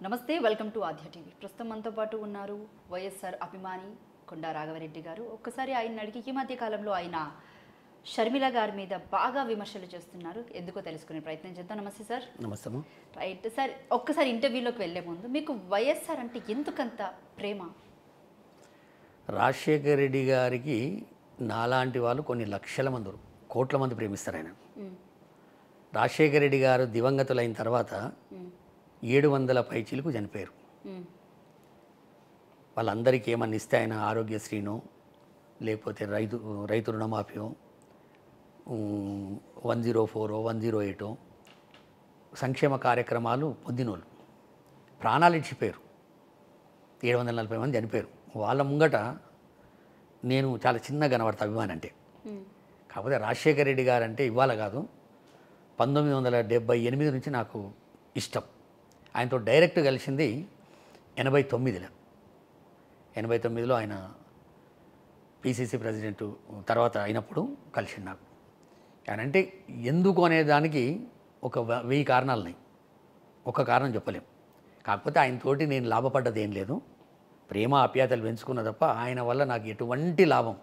నమస్తే, welcome to ఆధ్య TV. ప్రస్తుతం మనతో పాటు ఉన్నారు వైఎస్ఆర్ అభిమాని కొండా రాఘవరెడ్డి గారు. ఒక్కసారి ఆయన అడిగి ఈ మధ్య కాలంలో ఆయన షర్మిల గారి మీద బాగా విమర్శలు చేస్తున్నారు. ఎందుకో తెలుసుకునే ప్రయత్నం చేద్దాం. నమస్తే సార్. నమస్తే. రైట్ సార్, ఒక్కసారి ఇంటర్వ్యూలోకి వెళ్లే ముందు మీకు వైఎస్ఆర్ అంటే ఎందుకంత ప్రేమ? రాజశేఖర్ రెడ్డి గారికి నాలాంటి వాళ్ళు కొన్ని లక్షల మంది, కోట్ల మంది ప్రేమిస్తారు ఆయన. రాజశేఖర్ రెడ్డి గారు దివంగతులైన తర్వాత 700 పైచీలకు చనిపోయారు. వాళ్ళందరికీ ఏమన్నా ఇస్తే ఆయన ఆరోగ్యశ్రీనో లేకపోతే రైతు రుణమాఫీయో 104 108 సంక్షేమ కార్యక్రమాలు పొందినోళ్ళు ప్రాణాలు ఇచ్చిపోయారు. 740 మంది చనిపోయారు. వాళ్ళ ముంగట నేను చాలా చిన్నగా కనబడతా అభిమాని అంటే. కాకపోతే రాజశేఖర్ రెడ్డి గారు అంటే ఇవాళ కాదు, 1978 నుంచి నాకు ఇష్టం. ఆయనతో డైరెక్ట్ కలిసింది 89లో. 89లో ఆయన పిసిసి ప్రెసిడెంట్ తర్వాత అయినప్పుడు కలిసింది నాకు. ఆయన అంటే ఎందుకు అనేదానికి ఒక 1000 కారణాలు ఉన్నాయి. ఒక కారణం చెప్పలేం. కాకపోతే ఆయనతోటి నేను లాభపడ్డది ఏం లేదు, ప్రేమ ఆప్యాయతలు పెంచుకున్న తప్ప ఆయన వల్ల నాకు ఎటువంటి లాభం,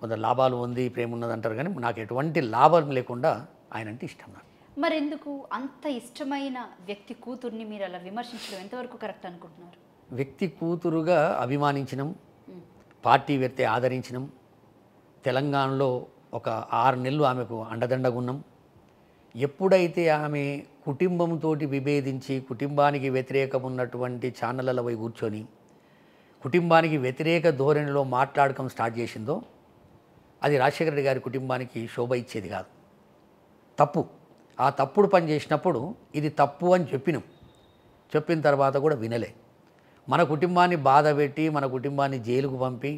కొంత లాభాలు ఉంది ప్రేమ ఉన్నది అంటారు కానీ నాకు ఎటువంటి లాభం లేకుండా ఆయన అంటే ఇష్టం నాకు. మరెందుకు అంత ఇష్టమైన వ్యక్తి కూతుర్ని మీరు అలా విమర్శించడం ఎంతవరకు కరెక్ట్ అనుకుంటున్నారు? వ్యక్తి కూతురుగా అభిమానించినాం, పార్టీ వ్యక్తి ఆదరించినాం. తెలంగాణలో ఒక 6 నెలలు ఆమెకు అండదండగా ఉన్నాం. ఎప్పుడైతే ఆమె కుటుంబంతో విభేదించి కుటుంబానికి వ్యతిరేకం ఉన్నటువంటి ఛానళ్ళలో పోయి కూర్చొని కుటుంబానికి వ్యతిరేక ధోరణిలో మాట్లాడకం స్టార్ట్ చేసిందో అది రాజశేఖర రెడ్డి గారి కుటుంబానికి శోభ ఇచ్చేది కాదు. తప్పు. ఆ తప్పుడు పని చేసినప్పుడు ఇది తప్పు అని చెప్పిన తర్వాత కూడా వినలే. మన కుటుంబాన్ని బాధ పెట్టి మన కుటుంబాన్ని జైలుకు పంపి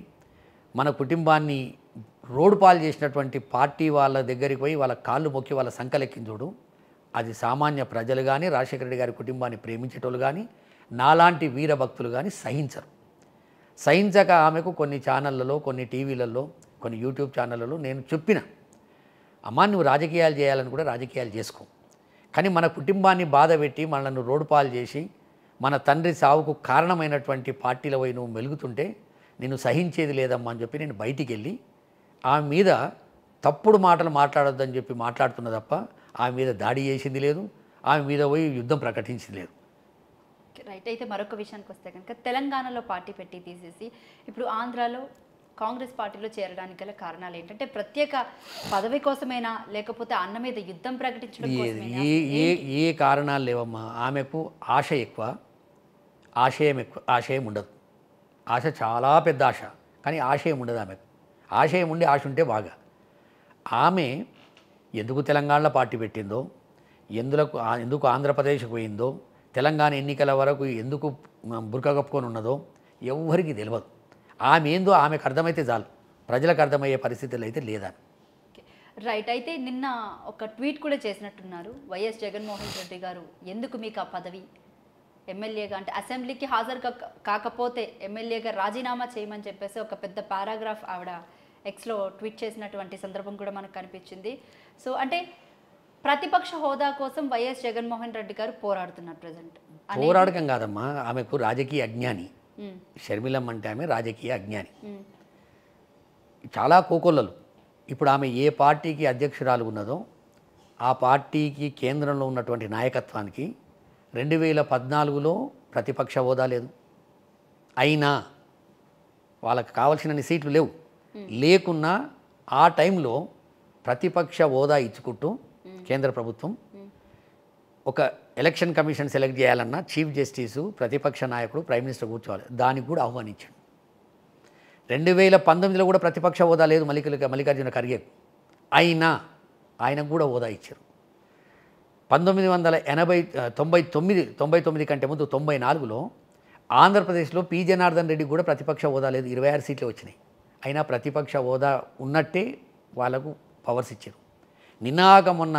మన కుటుంబాన్ని రోడ్డు పాలు చేసినటువంటి పార్టీ వాళ్ళ దగ్గరికి పోయి వాళ్ళ కాళ్ళు మొక్కి వాళ్ళ సంకలెక్కించుడు అది సామాన్య ప్రజలు కానీ రాజశేఖర రెడ్డి గారి కుటుంబాన్ని ప్రేమించేటోళ్ళు కానీ నాలాంటి వీరభక్తులు కానీ సహించక ఆమెకు కొన్ని ఛానళ్ళలో, కొన్ని టీవీలలో, కొన్ని యూట్యూబ్ ఛానళ్ళలో నేను చెప్పిన, అమ్మా నువ్వు రాజకీయాలు చేయాలని కూడా రాజకీయాలు చేసుకో, కానీ మన కుటుంబాన్ని బాధ పెట్టి మనల్ని రోడ్డు పాలు చేసి మన తండ్రి సావుకు కారణమైనటువంటి పార్టీల పోయి నువ్వు మెలుగుతుంటే నేను సహించేది లేదమ్మా అని చెప్పి నేను బయటికి వెళ్ళి ఆమె మీద తప్పుడు మాటలు మాట్లాడొద్దని చెప్పి మాట్లాడుతున్న తప్ప ఆమె మీద దాడి చేసింది లేదు, ఆమె మీద పోయి యుద్ధం ప్రకటించింది లేదు. రైట్. అయితే మరొక విషయానికి వస్తే కనుక తెలంగాణలో పార్టీ పెట్టి తీసేసి ఇప్పుడు ఆంధ్రాలో కాంగ్రెస్ పార్టీలో చేరడానికి గల కారణాలు ఏంటంటే ప్రత్యేక పదవి కోసమేనా లేకపోతే అన్న మీద యుద్ధం ప్రకటించడం కోసమేనా? ఏ కారణాలు లేవమ్మా. ఆమెకు ఆశ ఎక్కువ, ఆశయం ఉండదు. ఆశ చాలా పెద్ద ఆశ, కానీ ఆశయం ఉండదు ఆమెకు. ఆశయం ఉండి ఆశ ఉంటే బాగా. ఆమె ఎందుకు తెలంగాణలో పార్టీ పెట్టిందో, ఎందుకు ఆంధ్రప్రదేశ్కి పోయిందో, తెలంగాణ ఎన్నికల వరకు ఎందుకు బురక కప్పుకొని ఉన్నదో ఎవ్వరికీ తెలియదు. ఆమె ఏందో ఆమెకు అర్థమైతే చాలు, ప్రజలకు అర్థమయ్యే పరిస్థితులు అయితే లేదా. రైట్. అయితే నిన్న ఒక ట్వీట్ కూడా చేసినట్టున్నారు వైఎస్ జగన్మోహన్ రెడ్డి గారు, ఎందుకు మీకు ఆ పదవి, ఎమ్మెల్యేగా అంటే అసెంబ్లీకి హాజరు కాకపోతే ఎమ్మెల్యేగా రాజీనామా చేయమని చెప్పేసి ఒక పెద్ద పారాగ్రాఫ్ ఆవిడ ఎక్స్లో ట్వీట్ చేసినటువంటి సందర్భం కూడా మనకు కనిపించింది. సో అంటే ప్రతిపక్ష హోదా కోసం వైఎస్ జగన్మోహన్ రెడ్డి గారు పోరాడుతున్నారు ప్రజెంట్. పోరాడకం కాదమ్మా, ఆమెకు రాజకీయ అజ్ఞాని. షర్మిలమ్మ అంటే ఆమె రాజకీయ అజ్ఞాని, చాలా కోకొల్లలు. ఇప్పుడు ఆమె ఏ పార్టీకి అధ్యక్షురాలు ఉన్నదో ఆ పార్టీకి కేంద్రంలో ఉన్నటువంటి నాయకత్వానికి 2014లో ప్రతిపక్ష హోదా లేదు. అయినా వాళ్ళకి కావాల్సినన్ని సీట్లు లేవు. లేకున్నా ఆ టైంలో ప్రతిపక్ష హోదా ఇచ్చుకుంటూ కేంద్ర ప్రభుత్వం ఒక ఎలక్షన్ కమిషన్ సెలెక్ట్ చేయాలన్నా చీఫ్ జస్టిసు, ప్రతిపక్ష నాయకుడు, ప్రైమ్ మినిస్టర్ కూర్చోవాలి, దానికి కూడా ఆహ్వానించాడు. 2019లో కూడా ప్రతిపక్ష హోదా లేదు మల్లికార్జున ఖర్గే, అయినా ఆయనకు కూడా హోదా ఇచ్చారు. 1999 కంటే ముందు 94లో ఆంధ్రప్రదేశ్లో పి జనార్దన్ రెడ్డి కూడా ప్రతిపక్ష హోదా లేదు, 26 సీట్లు వచ్చినాయి. అయినా ప్రతిపక్ష హోదా ఉన్నట్టే వాళ్ళకు పవర్స్ ఇచ్చారు. నిన్నాక మొన్న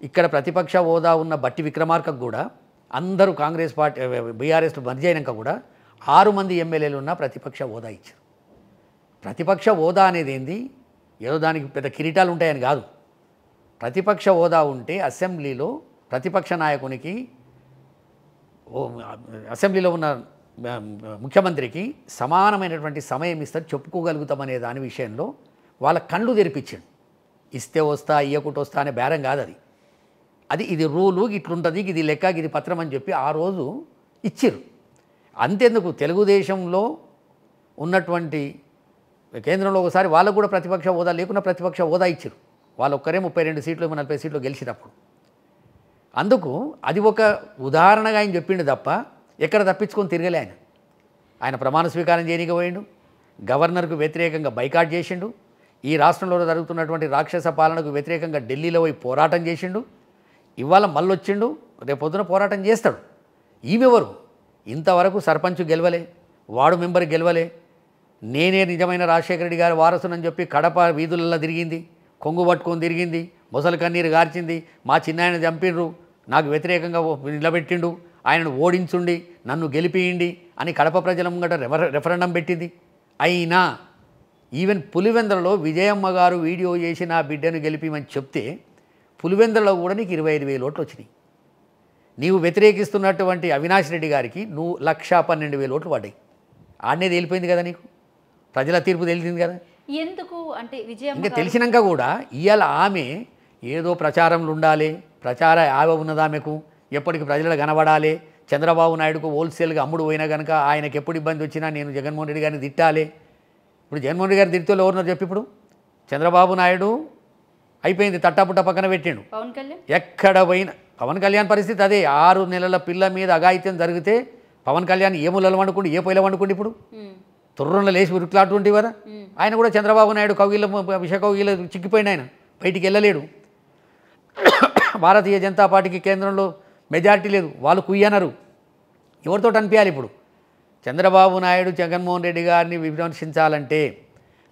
ఇక్కడ ప్రతిపక్ష హోదా ఉన్న బట్టి విక్రమార్కకు కూడా అందరూ కాంగ్రెస్ పార్టీ బీఆర్ఎస్లో మర్జీ అయినాక కూడా 6 మంది ఎమ్మెల్యేలు ఉన్న ప్రతిపక్ష హోదా ఇచ్చారు. ప్రతిపక్ష హోదా అనేది ఏంది, ఏదో దానికి పెద్ద కిరీటాలు ఉంటాయని కాదు. ప్రతిపక్ష హోదా ఉంటే అసెంబ్లీలో ప్రతిపక్ష నాయకునికి అసెంబ్లీలో ఉన్న ముఖ్యమంత్రికి సమానమైనటువంటి సమయం ఇస్తారు చెప్పుకోగలుగుతామనే దాని విషయంలో వాళ్ళ కళ్ళు తెరిపించాడు. ఇస్తే వస్తా ఇయ్యకుంటూ వస్తా అనే బేరం కాదు అది. ఇది రూలు, ఇట్లుంటుంది, ఇది లెక్క, ఇది పత్రం అని చెప్పి ఆ రోజు ఇచ్చిర్రు. అంతేందుకు తెలుగుదేశంలో ఉన్నటువంటి కేంద్రంలో ఒకసారి వాళ్ళకు కూడా ప్రతిపక్ష హోదా లేకుండా ప్రతిపక్ష హోదా ఇచ్చారు. వాళ్ళు ఒక్కరే 32 సీట్లు 40 సీట్లు గెలిచినప్పుడు. అందుకు అది ఒక ఉదాహరణగా ఆయన చెప్పిండు తప్ప ఎక్కడ తప్పించుకొని తిరగలే ఆయన. ఆయన ప్రమాణ స్వీకారం చేయనీకి పోయిండు, గవర్నర్కు వ్యతిరేకంగా బైకాట్ చేసిండు, ఈ రాష్ట్రంలో జరుగుతున్నటువంటి రాక్షస పాలనకు వ్యతిరేకంగా ఢిల్లీలో పోయి పోరాటం చేసిండు. ఇవాళ మళ్ళొచ్చిండు, రేపొద్దున పోరాటం చేస్తాడు. ఈమెవరు? ఇంతవరకు సర్పంచ్ గెలవలే, వార్డు మెంబర్ గెలవలే, నేనే నిజమైన రాజశేఖర రెడ్డి గారి వారసునని చెప్పి కడప వీధులలో తిరిగింది, కొంగు పట్టుకొని తిరిగింది, మొసలు కన్నీరు గార్చింది, మా చిన్నాయన చంపిండ్రు, నాకు వ్యతిరేకంగా నిలబెట్టిండు, ఆయనను ఓడించుండి నన్ను గెలిపియండి అని కడప ప్రజల ముంగట రెఫరెండం పెట్టింది. అయినా ఈవెన్ పులివెందులలో విజయమ్మ గారు వీడియో చేసి నా బిడ్డను గెలిపిమని చెప్తే పులివెందులలో కూడా నీకు 25,000 ఓట్లు వచ్చినాయి. నీవు వ్యతిరేకిస్తున్నటువంటి అవినాష్ రెడ్డి గారికి 1,12,000 ఓట్లు పడ్డాయి. ఆడనే తేలిపోయింది కదా, నీకు ప్రజల తీర్పు తెలిసింది కదా. ఎందుకు అంటే విజయమ్మ ఇంకా తెలిసినాక కూడా ఇవాళ ఆమె ఏదో ప్రచారంలో ఉండాలి, ప్రచార ఆవ ఉన్నది ఆమెకు, ఎప్పటికి ప్రజలు కనబడాలి, చంద్రబాబు నాయుడుకు హోల్సేల్గా అమ్ముడు పోయినా కనుక ఆయనకు ఎప్పుడు ఇబ్బంది వచ్చినా నేను జగన్మోహన్ రెడ్డి గారిని తిట్టాలి. ఇప్పుడు జగన్మోహన్ రెడ్డి గారి తిడితే ఎవరున్నారు చెప్పి, ఇప్పుడు చంద్రబాబు నాయుడు అయిపోయింది, తట్టాపుట్ట పక్కన పెట్టిండు. పవన్ కళ్యాణ్ ఎక్కడ పోయినా పవన్ కళ్యాణ్ పరిస్థితి అదే. 6 నెలల పిల్ల మీద అఘాయిత్యం జరిగితే పవన్ కళ్యాణ్ ఏ ముళ్ళలు వండుకుండి ఏ పొయ్యిలో వండుకుండి ఇప్పుడు తుర్రంలో లేచి ఉరుకులాడుతుంటే కదా. ఆయన కూడా చంద్రబాబు నాయుడు కౌగిల విష కౌగిల చిక్కిపోయింది, ఆయన బయటికి వెళ్ళలేడు. భారతీయ జనతా పార్టీకి కేంద్రంలో మెజారిటీ లేదు, వాళ్ళు కుయ్యనరు. ఎవరితో అనిపించాలి ఇప్పుడు? చంద్రబాబు నాయుడు జగన్మోహన్ రెడ్డి గారిని విమర్శించాలంటే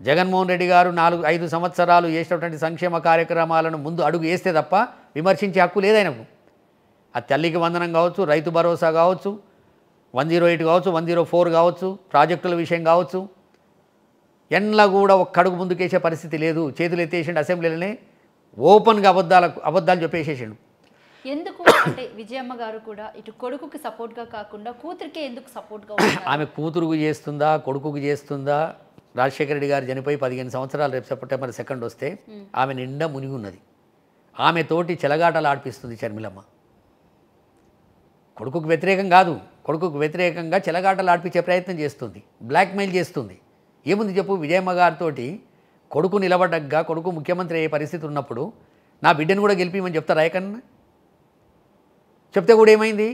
జగన్మోహన్ రెడ్డి గారు 4-5 సంవత్సరాలు చేసినటువంటి సంక్షేమ కార్యక్రమాలను ముందు అడుగు వేస్తే తప్ప విమర్శించే హక్కు లేదు ఆయనకు. ఆ తల్లికి వందనం కావచ్చు, రైతు భరోసా కావచ్చు, 108 కావచ్చు, 104 కావచ్చు, ప్రాజెక్టుల విషయం కావచ్చు, ఎండ్లా కూడా ఒక్క అడుగు ముందుకేసే పరిస్థితి లేదు. చేతులు ఎత్తేసిండు, అసెంబ్లీలోనే ఓపెన్గా అబద్ధాలు చెప్పేసేసిండు. ఎందుకు అంటే విజయమ్మ గారు కూడా ఇటు కొడుకుకి సపోర్ట్గా కాకుండా కూతురికే ఎందుకు సపోర్ట్గా ఉన్నారు? ఆమె కూతురుకు చేస్తుందా, కొడుకుకు చేస్తుందా? రాజశేఖర రెడ్డి గారు చనిపోయి 15 సంవత్సరాలు, రేపు సెప్టెంబర్ 2 వస్తే ఆమె నిండా మునిగి ఉన్నది. ఆమె తోటి చెలగాటలు ఆడిపిస్తుంది షర్మిలమ్మ. కొడుకుకు వ్యతిరేకం కాదు, కొడుకుకు వ్యతిరేకంగా చెలగాటలు ఆడిపించే ప్రయత్నం చేస్తుంది, బ్లాక్మెయిల్ చేస్తుంది. ఏముంది చెప్పు? విజయమ్మ గారితో కొడుకు నిలబడ్డగా, కొడుకు ముఖ్యమంత్రి అయ్యే పరిస్థితి ఉన్నప్పుడు నా బిడ్డను కూడా గెలిపిమని చెప్తారా? ఏకన్నా చెప్తే కూడా ఏమైంది?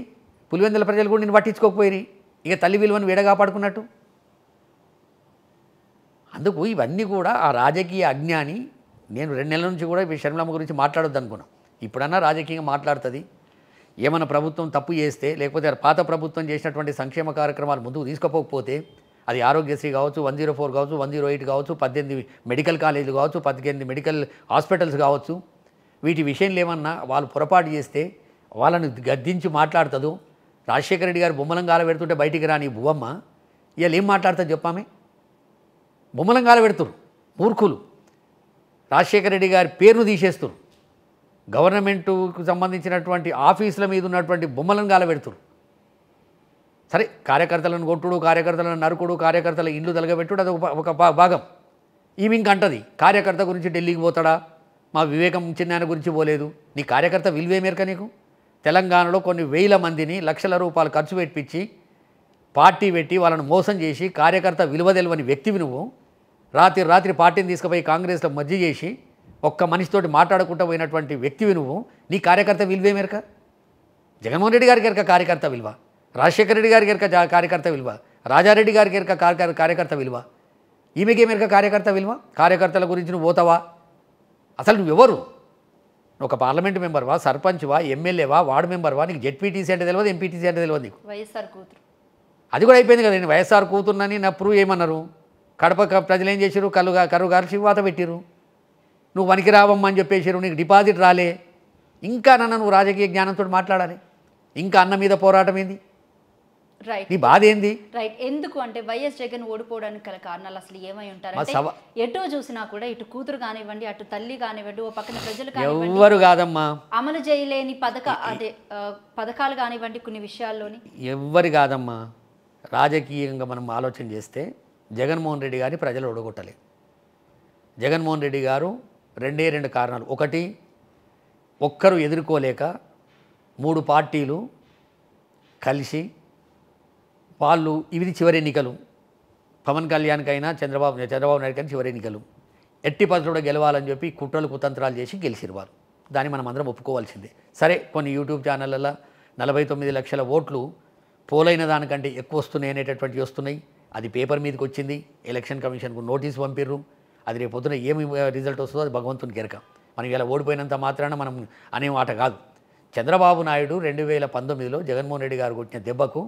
పులివెందుల ప్రజలు కూడా నేను పట్టించుకోకపోయి ఇక తల్లి విలువను వేడగాపాడుకున్నట్టు. అందుకు ఇవన్నీ కూడా ఆ రాజకీయ అజ్ఞాని. నేను 2 నెలల నుంచి కూడా షర్మిలమ్మ గురించి మాట్లాడొద్దు అనుకున్నాం. ఇప్పుడన్నా రాజకీయంగా మాట్లాడుతుంది. ఏమైనా ప్రభుత్వం తప్పు చేస్తే, లేకపోతే పాత ప్రభుత్వం చేసినటువంటి సంక్షేమ కార్యక్రమాలు ముందుకు తీసుకుపోకపోతే, అది ఆరోగ్యశ్రీ కావచ్చు, 104 కావచ్చు, 108 కావచ్చు, 18 మెడికల్ కాలేజీలు కావచ్చు, 18 మెడికల్ హాస్పిటల్స్ కావచ్చు, వీటి విషయంలో ఏమన్నా వాళ్ళు పొరపాటు చేస్తే వాళ్ళని గద్దించి మాట్లాడుతుందో. రాజశేఖర రెడ్డి గారు బొమ్మలంగాల పెడుతుంటే బయటికి రాని బువ్వమ్మ ఇవాళ ఏం మాట్లాడుతుంది చెప్పామే? బొమ్మలంగాల పెడుతురు మూర్ఖులు. రాజశేఖర రెడ్డి గారి పేరును తీసేస్తురు. గవర్నమెంటుకు సంబంధించినటువంటి ఆఫీసుల మీద ఉన్నటువంటి బొమ్మలను గాలబెడుతురు. సరే, కార్యకర్తలను కొట్టుడు, కార్యకర్తలను నరుకుడు, కార్యకర్తల ఇండ్లు తలగబెట్టుడు అది ఒక భాగం. ఈమె ఇంకంటది కార్యకర్త గురించి ఢిల్లీకి పోతాడా, మా వివేకం చిన్నాయన గురించి పోలేదు. నీ కార్యకర్త విలువే మేరక నీకు? తెలంగాణలో కొన్ని వేల మందిని లక్షల రూపాయలు ఖర్చు పెట్టించి పార్టీ పెట్టి వాళ్ళను మోసం చేసి కార్యకర్త విలువ తెలియని వ్యక్తివి నువ్వు. రాత్రి పార్టీని తీసుకుపోయి కాంగ్రెస్లో మధ్య చేసి ఒక్క మనిషితోటి మాట్లాడకుండా పోయినటువంటి వ్యక్తివి నువ్వు. నీ కార్యకర్త విలువే మేరక? జగన్మోహన్ రెడ్డి గారికి ఎరక కార్యకర్త విలువ, రాజశేఖర రెడ్డి గారికి ఎరక కార్యకర్త విలువ, రాజారెడ్డి గారికి ఎరక కార్యకర్త విలువ, ఈమెకే మేరక కార్యకర్త విలువ? కార్యకర్తల గురించి నువ్వు పోతావా? అసలు నువ్వెవరు? ఒక పార్లమెంట్ మెంబర్వా, సర్పంచ్వా, ఎమ్మెల్యేవా, వార్డు మెంబర్వా? నీకు జెడ్పీటీసీ అంటే తెలియదు, ఎంపీటీసీ అంటే తెలియదు నీకు. వైఎస్ఆర్ కూతురు అది కూడా అయిపోయింది కదా. నేను వైఎస్ఆర్ కూతురునని నా ప్రూవ్ ఏమన్నారు? కడప ప్రజలు ఏం చేశారు? కరువు గారు వాత పెట్టిరు. నువ్వు వనికి రావమ్మని చెప్పేసారు, నీకు డిపాజిట్ రాలే. ఇంకా నన్ను నువ్వు రాజకీయ జ్ఞానంతో మాట్లాడాలి. ఇంకా అన్న మీద పోరాటం ఏంది? రైట్ నీ బాధ ఏంది? రైట్. ఎందుకు అంటే వైఎస్ జగన్ ఓడిపోవడానికి గల కారణాలు అసలు ఏమై ఉంటారు అంటే ఎటో చూసినా కూడా ఇటు కూతురు కానివ్వండి, అటు తల్లి కానివ్వండి, ఓ పక్కన ప్రజలు కానివ్వండి, ఎవ్వరు కాదమ్మా, అమలు చేయలేని పథకాలు కానివ్వండి, కొన్ని విషయాల్లోని ఎవ్వరు కాదమ్మా. రాజకీయంగా మనం ఆలోచన చేస్తే జగన్మోహన్ రెడ్డి గారిని ప్రజలు ఓడగొట్టలే. జగన్మోహన్ రెడ్డి గారు రెండు కారణాలు. ఒకటి, ఒక్కరు ఎదుర్కోలేక 3 పార్టీలు కలిసి వాళ్ళు ఇది చివరి ఎన్నికలు, పవన్ కళ్యాణ్కైనా చంద్రబాబు నాయుడుకైనా చివరి ఎన్నికలు, ఎట్టి పరిస్థితుల్లో గెలవాలని చెప్పి కుట్రలు కుతంత్రాలు చేసి గెలిచిరు వాళ్ళు. దాన్ని మనం అందరం ఒప్పుకోవాల్సిందే. సరే, కొన్ని యూట్యూబ్ ఛానళ్ళల్లో 49 లక్షల ఓట్లు పోలైన దానికంటే ఎక్కువ వస్తున్నాయి అనేటటువంటివి వస్తున్నాయి. అది పేపర్ మీదకి వచ్చింది, ఎలక్షన్ కమిషన్కు నోటీస్ పంపిర్రు. అది రేపు పొద్దున ఏమి రిజల్ట్ వస్తుందో అది భగవంతుని కెరక. మనం ఇలా ఓడిపోయినంత మాత్రాన మనం అనే మాట కాదు. చంద్రబాబు నాయుడు 2019లో జగన్మోహన్ రెడ్డి గారు కొట్టిన దెబ్బకు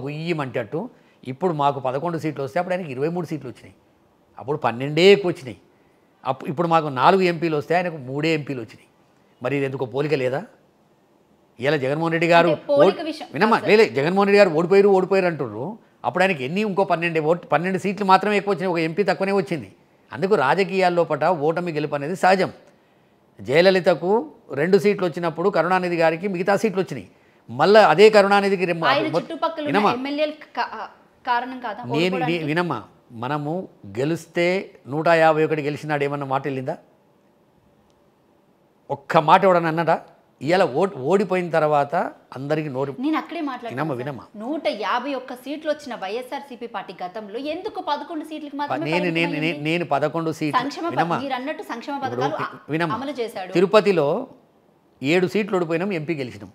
గుయ్యమంటట్టు ఇప్పుడు మాకు 11 సీట్లు వస్తే అప్పుడు ఆయనకు 23 సీట్లు వచ్చినాయి. అప్పుడు 12 ఎక్కువ వచ్చినాయి. ఇప్పుడు మాకు 4 ఎంపీలు వస్తే ఆయనకు 3 ఎంపీలు వచ్చినాయి. మరి ఇది ఎందుకో పోలిక లేదా? ఇలా జగన్మోహన్ రెడ్డి గారు వినమ్మా, లేదు, జగన్మోహన్ రెడ్డి గారు ఓడిపోయారు అంటున్నారు. అప్పుడు ఆయనకి ఇంకో 12 సీట్లు మాత్రమే ఎక్కువ వచ్చినాయి, ఒక ఎంపీ తక్కువనే వచ్చింది. అందుకు రాజకీయాల్లో ఓటమి గెలుపు అనేది సహజం. జయలలితకు 2 సీట్లు వచ్చినప్పుడు కరుణానిధి గారికి మిగతా సీట్లు వచ్చినాయి. మళ్ళీ అదే కరుణానిధికి వినమ్మా, మనము గెలిస్తే 151 గెలిచినాడు ఏమన్నా మాట వెళ్ళిందా? ఒక్క మాట ఎవడన్నా అన్నడా? ఇలా ఓడిపోయిన తర్వాత అందరికి నేను అక్కడే మాట్లాడుతున్నా. 151 సీట్లు వచ్చిన వైఎస్ఆర్సీపీ పార్టీ గతంలో ఎందుకు 11 సీట్లకు మాత్రమే నేను 11 సీట్లు మీరు అన్నట్టు సంక్షేమ పథకాలు అమలు చేశాడు. తిరుపతిలో 7 సీట్లు ఓడిపోయినాం, ఎంపీ గెలిచినాం.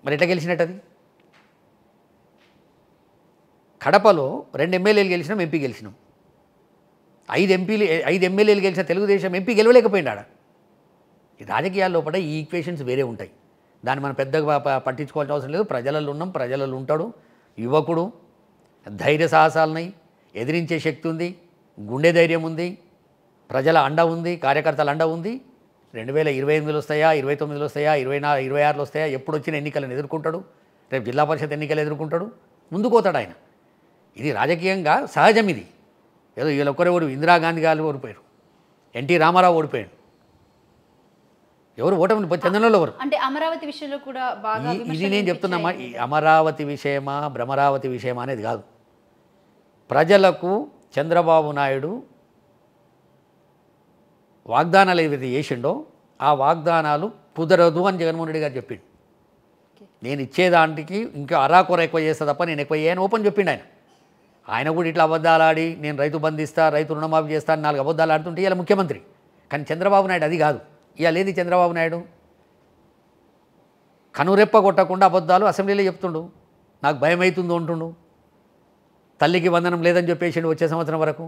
మరి ఎట్లా గెలిచినట్టు అది? కడపలో 2 ఎమ్మెల్యేలు గెలిచినాం, ఎంపీ గెలిచినాం. 5 ఎమ్మెల్యేలు గెలిచిన తెలుగుదేశం ఎంపీ గెలవలేకపోయినాడు. ఈ రాజకీయాల లోపల ఈ ఈక్వేషన్స్ వేరే ఉంటాయి. దాన్ని మనం పెద్దగా పట్టించుకోవాల్సిన అవసరం లేదు. ప్రజలలో ఉన్నాం, ప్రజలలో ఉంటాడు. యువకుడు, ధైర్య సాహసాలున్నాయి, ఎదిరించే శక్తి ఉంది, గుండె ధైర్యం ఉంది, ప్రజల అండ ఉంది, కార్యకర్తల అండ ఉంది. 2028లో వస్తాయా, 29లో వస్తాయా, 26లో వస్తాయా, ఎప్పుడు వచ్చిన ఎన్నికలను ఎదుర్కొంటాడు. రేపు జిల్లా పరిషత్ ఎన్నికలు ఎదుర్కొంటాడు, ముందుకు పోతాడు ఆయన. ఇది రాజకీయంగా సహజం. ఇది ఏదో వీళ్ళొక్కరెవరు, ఇందిరాగాంధీ గారు ఓడిపోయారు, ఎన్టీ రామారావు ఓడిపోయాడు. ఎవరు ఓటమి చంద్రబాబు ఎవరు? అంటే అమరావతి విషయంలో కూడా బాగా ఇది నేను చెప్తున్నామా, ఈ అమరావతి విషయమా భ్రమరావతి విషయమా అనేది కాదు. ప్రజలకు చంద్రబాబు నాయుడు వాగ్దానాలు ఏవైతే చేసిండో ఆ వాగ్దానాలు కుదరదు అని జగన్మోహన్ రెడ్డి గారు చెప్పిండు. నేను ఇచ్చేదానికి ఇంకా అరాకొర ఎక్కువ చేస్తా తప్ప నేను ఎక్కువ చేయను ఓపెన్ చెప్పిండు ఆయన. ఆయన కూడా ఇట్లా అబద్ధాలు ఆడి నేను రైతు బంధిస్తా, రైతు రుణమాఫీ చేస్తాను 4 అబద్ధాలు ఆడుతుంటే ఇలా ముఖ్యమంత్రి. కానీ చంద్రబాబు నాయుడు అది కాదు. ఇవాళ ఏది చంద్రబాబు నాయుడు? కనురెప్ప కొట్టకుండా అబద్ధాలు అసెంబ్లీలో చెప్తుండు. నాకు భయం అవుతుందో అంటుండు. తల్లికి వందనం లేదని చెప్పేసిండు వచ్చే సంవత్సరం వరకు.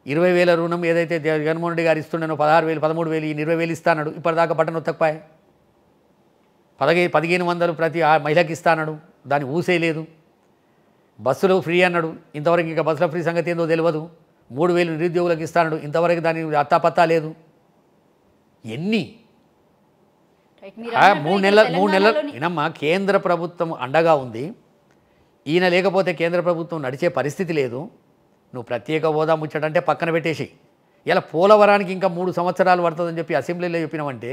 20,000 రుణం ఏదైతే జగన్మోహన్ రెడ్డి గారు ఇస్తుండేనో 16,000, 13,000, 20,000 ఇస్తాడు. ఇప్పటిదాకా బటన్ ఒత్తకపోయా. 1,500 ప్రతి మహిళకి ఇస్తాడు, దాన్ని ఊసేయలేదు. బస్సులో ఫ్రీ అన్నాడు, ఇంతవరకు ఇంకా బస్సులో ఫ్రీ సంగతి ఏందో తెలియదు. 3,000 నిరుద్యోగులకు ఇస్తాడు, ఇంతవరకు దాని అత్తాపత్తా లేదు. ఎన్ని 3 నెలలు వినమ్మా, కేంద్ర ప్రభుత్వం అండగా ఉంది. ఈయన లేకపోతే కేంద్ర ప్రభుత్వం నడిచే పరిస్థితి లేదు. నువ్వు ప్రత్యేక హోదా ముచ్చటంటే పక్కన పెట్టేసి ఇలా పోలవరానికి ఇంకా 3 సంవత్సరాలు పడుతుందని చెప్పి అసెంబ్లీలో చెప్పినావంటే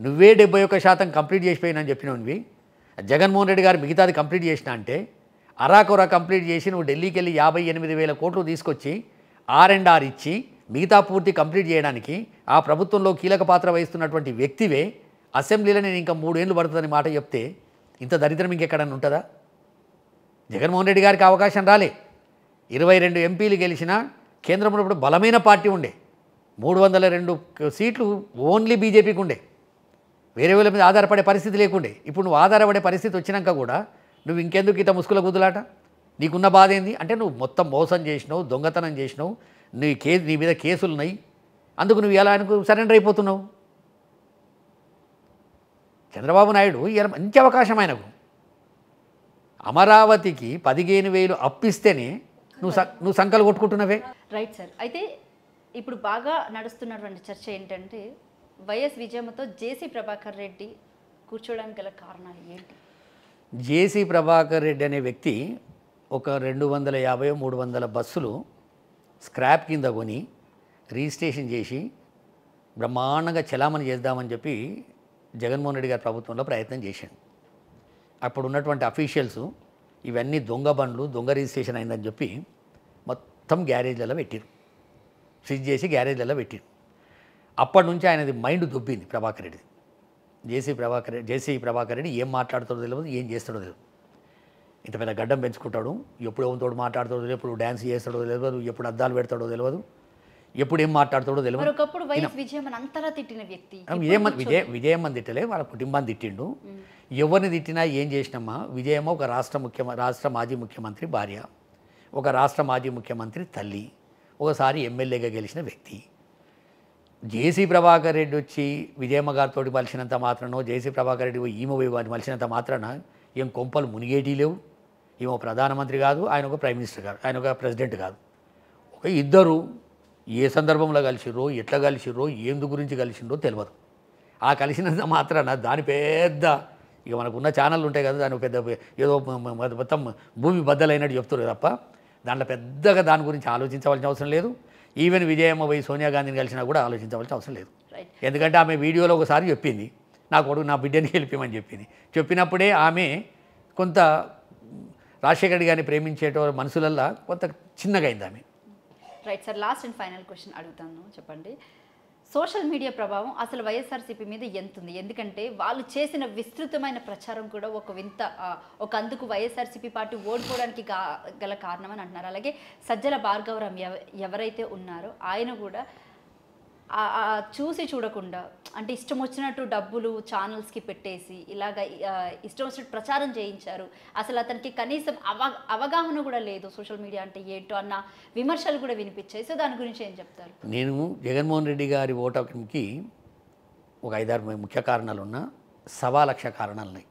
నువ్వే 71% కంప్లీట్ చేసిపోయినని చెప్పినవి. జగన్మోహన్ రెడ్డి గారు మిగతాది కంప్లీట్ చేసినా అంటే అరాకొరా కంప్లీట్ చేసి నువ్వు ఢిల్లీకి వెళ్ళి 58,000 కోట్లు తీసుకొచ్చి R&R ఇచ్చి మిగతా పూర్తి కంప్లీట్ చేయడానికి ఆ ప్రభుత్వంలో కీలక పాత్ర వహిస్తున్నటువంటి వ్యక్తివే అసెంబ్లీలో నేను ఇంకా 3 ఏళ్ళు పడుతుందని మాట చెప్తే ఇంత దరిద్రం ఇంకెక్కడన్నా ఉంటుందా? జగన్మోహన్ రెడ్డి గారికి అవకాశం రాలే. 22 ఎంపీలు గెలిచిన కేంద్రంలో ఇప్పుడు బలమైన పార్టీ ఉండే. 302 సీట్లు ఓన్లీ బీజేపీకి ఉండే. వేరే వాళ్ళ మీద ఆధారపడే పరిస్థితి లేకుండే. ఇప్పుడు నువ్వు ఆధారపడే పరిస్థితి వచ్చినాక కూడా నువ్వు ఇంకెందుకు ఇట్లా ముసుగుల గుద్దులాట? నీకున్న బాధ ఏంది అంటే నువ్వు మొత్తం మోసం చేసినావు, దొంగతనం చేసినావు, నీ మీద కేసులు ఉన్నాయి, అందుకు నువ్వు ఎలా ఆయనకు సరెండర్ అయిపోతున్నావు. చంద్రబాబు నాయుడు ఇలా మంచి అవకాశం ఆయనకు. అమరావతికి 15,000 అప్పిస్తేనే నువ్వు సంకలు కొట్టుకుంటున్నావే. Right sir. అయితే ఇప్పుడు బాగా నడుస్తున్నటువంటి చర్చ ఏంటంటే వైఎస్ విజయమ్మతో జేసీ ప్రభాకర్ రెడ్డి కూర్చోడానికి గల కారణాలు ఏంటి? జేసీ ప్రభాకర్ రెడ్డి అనే వ్యక్తి ఒక 250 300 బస్సులు స్క్రాప్ కింద కొని రిజిస్ట్రేషన్ చేసి బ్రహ్మాండంగా చలామణి చేద్దామని చెప్పి జగన్మోహన్ రెడ్డి గారి ప్రభుత్వంలో ప్రయత్నం చేశాడు. అప్పుడు ఉన్నటువంటి అఫీషియల్స్ ఇవన్నీ దొంగ బండ్లు, దొంగ రిజిస్ట్రేషన్ అయిందని చెప్పి మొత్తం గ్యారేజ్లలో పెట్టారు, సీజ్ చేసి గ్యారేజ్లలో పెట్టారు. అప్పటి నుంచి ఆయనది మైండ్ దొబ్బింది ప్రభాకర్ రెడ్డి. జేసీ ప్రభాకర్ రెడ్డి ఏం మాట్లాడుతాడో తెలియదు, ఏం చేస్తాడో తెలియదు. ఇంత పెద్ద గడ్డం పెంచుకుంటాడు, ఎప్పుడు ఎవరితోడు మాట్లాడతాడో తెలియదు, ఎప్పుడు డ్యాన్స్ చేస్తాడో తెలియదు, ఎప్పుడు అద్దాలు పెడతాడో తెలియదు, ఎప్పుడు ఏం మాట్లాడతాడో తెలియదు. ఒకప్పుడు వైఎస్ విజయమ్మని అంతలా తిట్టిన వ్యక్తి విజయమ్మని తిట్టలే, వాళ్ళ కుటుంబాన్ని తిట్టిండు. ఎవరిని తిట్టినా ఏం చేసినమ్మా, విజయమ్మ ఒక రాష్ట్ర మాజీ ముఖ్యమంత్రి భార్య, ఒక రాష్ట్ర మాజీ ముఖ్యమంత్రి తల్లి, ఒకసారి ఎమ్మెల్యేగా గెలిచిన వ్యక్తి. జేసీ ప్రభాకర్ రెడ్డి వచ్చి విజయమ్మ గారితో మలిసినంత మాత్రానో, జేసీ ప్రభాకర్ రెడ్డి ఈమె వారిని మలిసినంత మాత్రాన ఏం కొంపలు మునిగేటి లేవు. ఈమె ప్రధానమంత్రి కాదు, ఆయన ఒక ప్రైమ్ మినిస్టర్ కాదు, ఆయన ఒక ప్రెసిడెంట్ కాదు. ఒక ఇద్దరు ఏ సందర్భంలో కలిసిర్రో, ఎట్లా కలిసిర్రో, ఏందు గురించి కలిసిండ్రో తెలియదు. ఆ కలిసినంత మాత్రాన దాని పెద్ద ఇక మనకున్న ఛానళ్ళు ఉంటాయి కదా, దాని పెద్ద ఏదో మొత్తం భూమి బద్దలైనట్టు చెప్తారు తప్ప దాంట్లో పెద్దగా దాని గురించి ఆలోచించవలసిన అవసరం లేదు. ఈవెన్ విజయమ్మ పోయి సోనియా గాంధీని కలిసినా కూడా ఆలోచించవలసిన అవసరం లేదు. ఎందుకంటే ఆమె వీడియోలో ఒకసారి చెప్పింది, నా కొడుకు నా బిడ్డని గెలిపిమని చెప్పింది. చెప్పినప్పుడే ఆమె కొంత రాజశేఖర్ రెడ్డి గారిని ప్రేమించేట మనసులల్లా కొంత చిన్నగా అయింది ఆమె. Right sir, last and final question అడుగుతాను, చెప్పండి. సోషల్ మీడియా ప్రభావం అసలు వైఎస్ఆర్సీపీ మీద ఎంత ఉంది? ఎందుకంటే వాళ్ళు చేసిన విస్తృతమైన ప్రచారం కూడా ఒక అందుకు వైఎస్ఆర్సీపీ పార్టీ ఓడిపోవడానికి గల కారణం అని అంటున్నారు. అలాగే సజ్జల భార్గవరాం ఎవరైతే ఉన్నారో ఆయన కూడా చూసి చూడకుండా అంటే ఇష్టం వచ్చినట్టు డబ్బులు ఛానల్స్కి పెట్టేసి ఇలాగ ఇష్టం వచ్చినట్టు ప్రచారం చేయించారు. అసలు అతనికి కనీసం అవగాహన కూడా లేదు సోషల్ మీడియా అంటే ఏంటో అన్న విమర్శలు కూడా వినిపించాయి. సో దాని గురించి ఏం చెప్తారు? నేను జగన్మోహన్ రెడ్డి గారి ఓటమికి ఒక 5-6 ముఖ్య కారణాలు ఉన్నా, 1,00,000 కారణాలు ఉన్నాయి.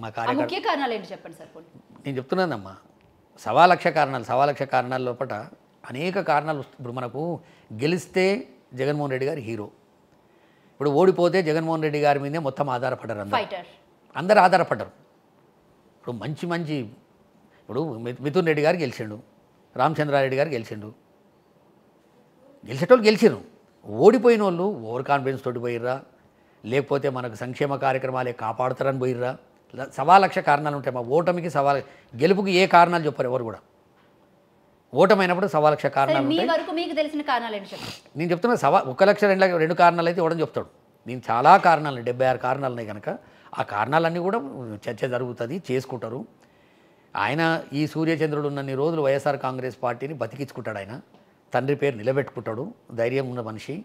మా ముఖ్య కారణాలు ఏంటి చెప్పండి సార్. నేను చెప్తున్నానమ్మా, 1,00,000 కారణాల లోపల అనేక కారణాలు. ఇప్పుడు మనకు గెలిస్తే జగన్మోహన్ రెడ్డి గారు హీరో, ఇప్పుడు ఓడిపోతే జగన్మోహన్ రెడ్డి గారి మీదే మొత్తం ఆధారపడ్డారు. అందరు ఆధారపడ్డారు. ఇప్పుడు మంచి ఇప్పుడు మిథున్ రెడ్డి గారు గెలిచిండు, రామచంద్రారెడ్డి గారు గెలిచిండు, గెలిచేటోళ్ళు గెలిచిరు. ఓడిపోయిన వాళ్ళు ఓవర్ కాన్ఫిడెన్స్ తోటి పోయిర్రా, లేకపోతే మనకు సంక్షేమ కార్యక్రమాలే కాపాడుతారని పోయిర్రా. 1,00,000 కారణాలు ఉంటాయి. మా ఓటమికి గెలుపుకి ఏ కారణాలు చెప్పారు ఎవరు కూడా. ఓటమైనప్పుడు 1,00,000 కారణాలు ఉంటాయి. మీకు తెలిసిన కారణాలు ఏంటి చెప్పండి? నేను చెప్తున్నా 1,00,000 2 కారణాలు అయితే ఇవ్వడం చెప్తాడు. నేను చాలా కారణాలు 76 కారణాలు ఉన్నాయి కనుక ఆ కారణాలన్నీ కూడా చర్చ జరుగుతుంది, చేసుకుంటారు. ఆయన ఈ సూర్యచంద్రుడు ఉన్నన్ని రోజులు వైఎస్ఆర్ కాంగ్రెస్ పార్టీని బతికించుకుంటాడు. ఆయన తండ్రి పేరు నిలబెట్టుకుంటాడు, ధైర్యం ఉన్న మనిషి.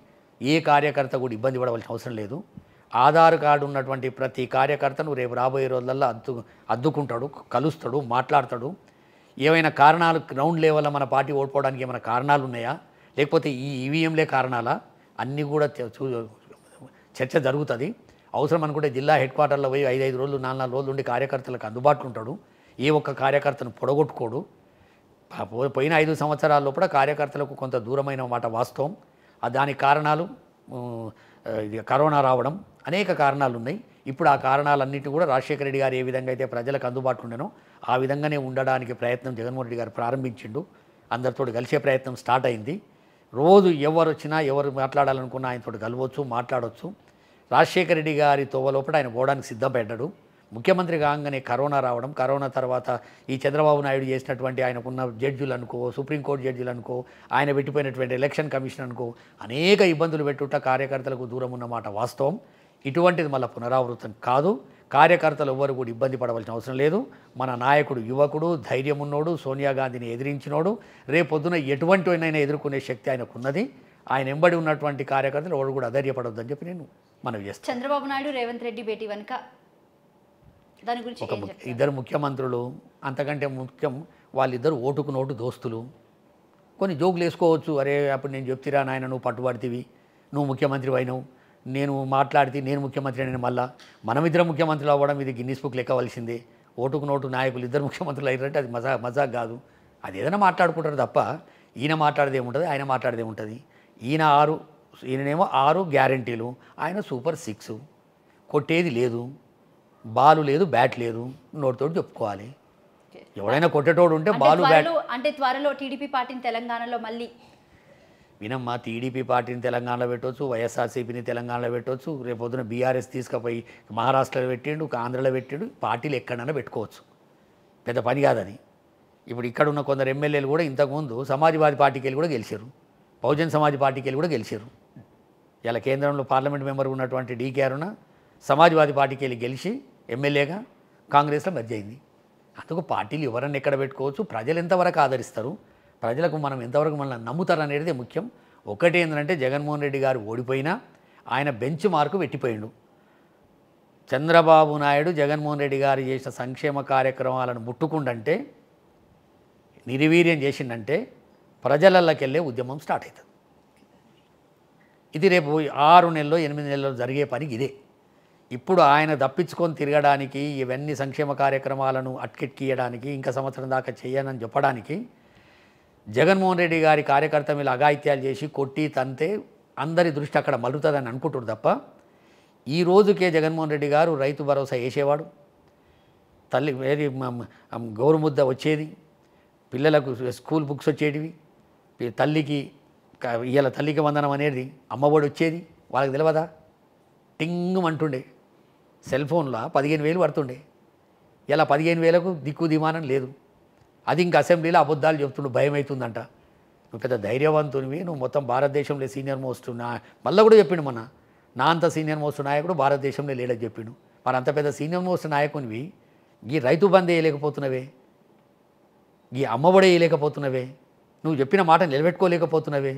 ఏ కార్యకర్త కూడా ఇబ్బంది పడవలసిన అవసరం లేదు. ఆధార్ కార్డు ఉన్నటువంటి ప్రతి కార్యకర్తను రేపు రాబోయే రోజులలో అద్దుకుంటాడు, కలుస్తాడు, మాట్లాడతాడు. ఏమైనా కారణాలు గ్రౌండ్ లెవెల్లో మన పార్టీ ఓడిపోవడానికి ఏమైనా కారణాలు ఉన్నాయా, లేకపోతే ఈ ఈవీఎంలే కారణాలా, అన్నీ కూడా చర్చ జరుగుతుంది. అవసరం అనుకుంటే జిల్లా హెడ్ క్వార్టర్లో పోయి 5 రోజులు 4 రోజులు ఉండి కార్యకర్తలకు అందుబాటులో ఉంటాడు. ఏ ఒక్క కార్యకర్తను పొడగొట్టుకోడు. పోయిన 5 సంవత్సరాల లోపల కార్యకర్తలకు కొంత దూరమైన మాట వాస్తవం. దానికి కారణాలు కరోనా రావడం, అనేక కారణాలు ఉన్నాయి. ఇప్పుడు ఆ కారణాలన్నింటినీ కూడా రాజశేఖర రెడ్డి గారు ఏ విధంగా అయితే ప్రజలకు అందుబాటులో ఉండేనో ఆ విధంగానే ఉండడానికి ప్రయత్నం జగన్మోహన్ రెడ్డి గారు ప్రారంభించిండు. అందరితో కలిసే ప్రయత్నం స్టార్ట్ అయింది. రోజు ఎవరు వచ్చినా ఎవరు మాట్లాడాలనుకున్నా ఆయనతో కలవచ్చు, మాట్లాడవచ్చు. రాజశేఖర రెడ్డి గారి తోవలోపల ఆయన పోవడానికి సిద్ధపడ్డాడు. ముఖ్యమంత్రి కాగానే కరోనా రావడం, కరోనా తర్వాత ఈ చంద్రబాబు నాయుడు చేసినటువంటి ఆయనకున్న జడ్జిలు అనుకో, సుప్రీంకోర్టు జడ్జిలు అనుకో, ఆయన పెట్టిపోయినటువంటి ఎలక్షన్ కమిషన్ అనుకో, అనేక ఇబ్బందులు పెట్టుట కార్యకర్తలకు దూరం ఉన్నమాట వాస్తవం. ఇటువంటిది మళ్ళీ పునరావృతం కాదు. కార్యకర్తలు ఎవ్వరు కూడా ఇబ్బంది పడవలసిన అవసరం లేదు. మన నాయకుడు యువకుడు, ధైర్యం ఉన్నోడు, సోనియా గాంధీని ఎదిరించినోడు. రేపొద్దున ఎటువంటినైనా ఎదుర్కొనే శక్తి ఆయనకు ఉన్నది. ఆయన ఎంబడి ఉన్నటువంటి కార్యకర్తలు ఎవరు కూడా అధైర్యపడొద్దని చెప్పి నేను మనవి చేస్తాను. చంద్రబాబు నాయుడు, రేవంత్ రెడ్డి భేటీ వెనుక దాని గురించి ఇద్దరు ముఖ్యమంత్రులు, అంతకంటే ముఖ్యం వాళ్ళిద్దరు ఓటుకు నోటు దోస్తులు. కొన్ని జోకులు వేసుకోవచ్చు, అరే అప్పుడు నేను చెప్తిరా నాయన నువ్వు పట్టుబడితివి, నువ్వు ముఖ్యమంత్రి అయినావు, నేను మాట్లాడితే నేను ముఖ్యమంత్రి అయిన, మళ్ళా మనమిద్దరం ముఖ్యమంత్రులు అవ్వడం ఇది గిన్నిస్ బుక్ లెక్కవలసిందే. ఓటుకు నోటు నాయకులు ఇద్దరు ముఖ్యమంత్రులు అయ్యారంటే అది మజాక్ కాదు. అది ఏదైనా మాట్లాడుకుంటారు తప్ప ఈయన మాట్లాడేది ఏముంటుంది, ఆయన మాట్లాడేది ఏముంటుంది. ఈయననేమో 6 గ్యారంటీలు, ఆయన సూపర్ 6, కొట్టేది లేదు. బాలు లేదు, బ్యాట్ లేదు, నోటితోటి చెప్పుకోవాలి. ఓకే. ఎవడైనా కొట్టేటోడు ఉంటే బాలు బ్యాట్. అంటే త్వరలో టీడీపీ పార్టీని తెలంగాణలో మళ్ళీ వినమ్మా, టీడీపీ పార్టీని తెలంగాణలో పెట్టవచ్చు, వైఎస్ఆర్సీపీని తెలంగాణలో పెట్టవచ్చు, రేపు పొద్దున బీఆర్ఎస్ తీసుకుపోయి మహారాష్ట్రలో పెట్టిండు, ఆంధ్రలో పెట్టిండు, పార్టీలు ఎక్కడైనా పెట్టుకోవచ్చు, పెద్ద పని కాదని. ఇప్పుడు ఇక్కడ ఉన్న కొందరు ఎమ్మెల్యేలు కూడా ఇంతకుముందు సమాజ్వాదీ పార్టీకి వెళ్ళి కూడా గెలిచారు, బహుజన్ సమాజ్ పార్టీకి వెళ్ళి కూడా గెలిచారు. ఇలా కేంద్రంలో పార్లమెంట్ మెంబర్ ఉన్నటువంటి డీకే అరుణ సమాజ్వాదీ పార్టీకి వెళ్ళి గెలిచి ఎమ్మెల్యేగా కాంగ్రెస్లో మెర్జ్ అయింది. అందుకు పార్టీలు ఎవరన్నా ఎక్కడ పెట్టుకోవచ్చు, ప్రజలు ఎంతవరకు ఆదరిస్తారు, ప్రజలకు మనం ఎంతవరకు మనల్ని నమ్ముతారు అనేది ముఖ్యం. ఒకటి ఏంటంటే జగన్మోహన్ రెడ్డి గారు ఓడిపోయినా ఆయన బెంచ్ మార్కు పెట్టిపోయిండు. చంద్రబాబు నాయుడు జగన్మోహన్ రెడ్డి గారు చేసిన సంక్షేమ కార్యక్రమాలను ముట్టుకుండంటే, నిర్వీర్యం చేసిండంటే ప్రజలకి వెళ్ళే ఉద్యమం స్టార్ట్ అవుతుంది. ఇది రేపు 6 నెలల్లో 8 నెలల్లో జరిగే పని ఇదే. ఇప్పుడు ఆయన తప్పించుకొని తిరగడానికి, ఇవన్నీ సంక్షేమ కార్యక్రమాలను అట్కెక్కియడానికి, ఇంకా సంవత్సరం దాకా చేయనని చెప్పడానికి జగన్మోహన్ రెడ్డి గారి కార్యకర్త మీద అఘాయిత్యాలు చేసి కొట్టి తంతే అందరి దృష్టి అక్కడ మలుతుందని అనుకుంటారు తప్ప, ఈ రోజుకే జగన్మోహన్ రెడ్డి గారు రైతు భరోసా వేసేవాడు, తల్లి వేరే గౌరముద్ద వచ్చేది, పిల్లలకు స్కూల్ బుక్స్ వచ్చేటివి, తల్లికి ఇవాళ తల్లికి వందనం అనేది అమ్మఒడి వచ్చేది, వాళ్ళకి తెలియదా? టింగ్ అంటుండే సెల్ ఫోన్లో 15,000 పడుతుండే, ఇలా 15,000కు దిక్కు దిమానం లేదు. అది ఇంకా అసెంబ్లీలో అబద్ధాలు చెప్తుండు, భయం అవుతుందంట. నువ్వు పెద్ద ధైర్యవంతునివి, నువ్వు మొత్తం భారతదేశంలో సీనియర్ మోస్ట్ మళ్ళీ కూడా చెప్పిండు మొన్న, నా అంత సీనియర్ మోస్ట్ నాయకుడు భారతదేశంలో లేడని చెప్పిండు. మరి అంత పెద్ద సీనియర్ మోస్ట్ నాయకునివి ఈ రైతు బంద్ వేయలేకపోతున్నవే, ఈ అమ్మఒడి వేయలేకపోతున్నవే, నువ్వు చెప్పిన మాట నిలబెట్టుకోలేకపోతున్నవే,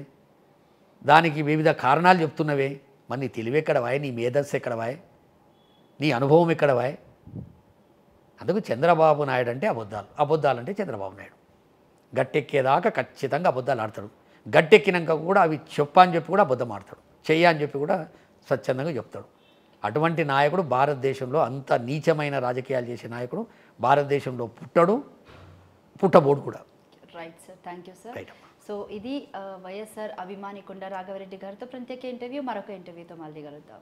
దానికి వివిధ కారణాలు చెప్తున్నవే. మరి నీ తెలివి ఎక్కడవాయ్, నీ మేధస్సు ఎక్కడవాయ్, నీ అనుభవం ఎక్కడవాయ్? అందుకు చంద్రబాబు నాయుడు అంటే అబద్ధాలు అంటే చంద్రబాబు నాయుడు గట్టెక్కేదాకా ఖచ్చితంగా అబద్ధాలు ఆడతాడు. గట్టెక్కినాక కూడా అవి చెప్పని చెప్పి కూడా అబద్ధం ఆడతాడు, చెయ్య అని చెప్పి కూడా స్వచ్ఛందంగా చెప్తాడు. అటువంటి నాయకుడు భారతదేశంలో, అంత నీచమైన రాజకీయాలు చేసే నాయకుడు భారతదేశంలో పుట్టబోడు కూడా. Right sir, thank you sir. Right. So ఇది వైఎస్ఆర్ అభిమాని కొండ రాఘవరెడ్డి గారితో ప్రత్యేక ఇంటర్వ్యూ. మరొక ఇంటర్వ్యూతో మళ్ళీ కలుద్దాం.